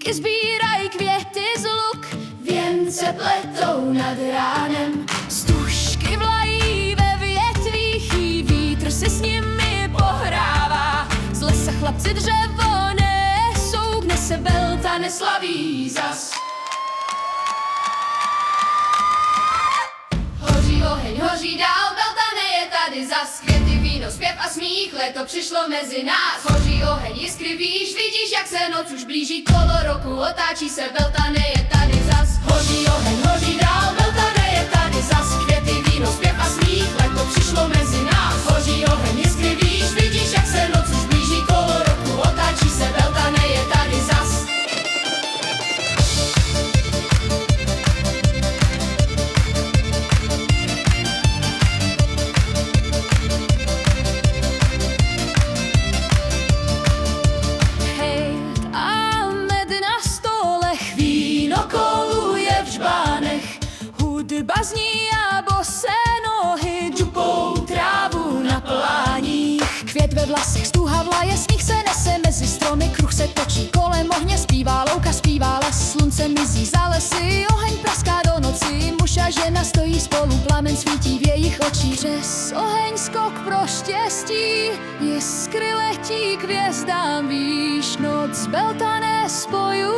Dívky sbírají květy z luk, věnce pletou nad ránem. Stužky vlají ve větvích, jí vítr si s nimi pohrává. Z lesa chlapci dřevo nesou, kde se Belta neslaví zas. Hoří oheň, hoří dál, Belta neje tady zas. Květy, víno, zpěv a smích, léto přišlo mezi nás. Hoří oheň, jiskry víš, vidíš, jak se noc už blíží. Kolo roku otáčí se, Belta neje tady zas. Hoří oheň, hoří dál, Belta neje tady zas. Květy, víno, zpěv a smích, léto přišlo mezi nás. Hoří oheň, jiskry víš, vidíš, jak se noc už blíží. Kolo roku otáčí se, Belta neje tady zas. Hudba zní a bosé nohy dupou trávu na pláních. Květ ve vlasech, stuha v laje, sníh se nese mezi stromy, kruh se točí kolem ohně, zpívá louka, zpívá les, slunce mizí za lesy, oheň praská do noci, muž a žena stojí spolu, plamen svítí v jejich očích. Přes oheň skok pro štěstí, jiskry letí k hvězdám, víš, noc Belta nespojují.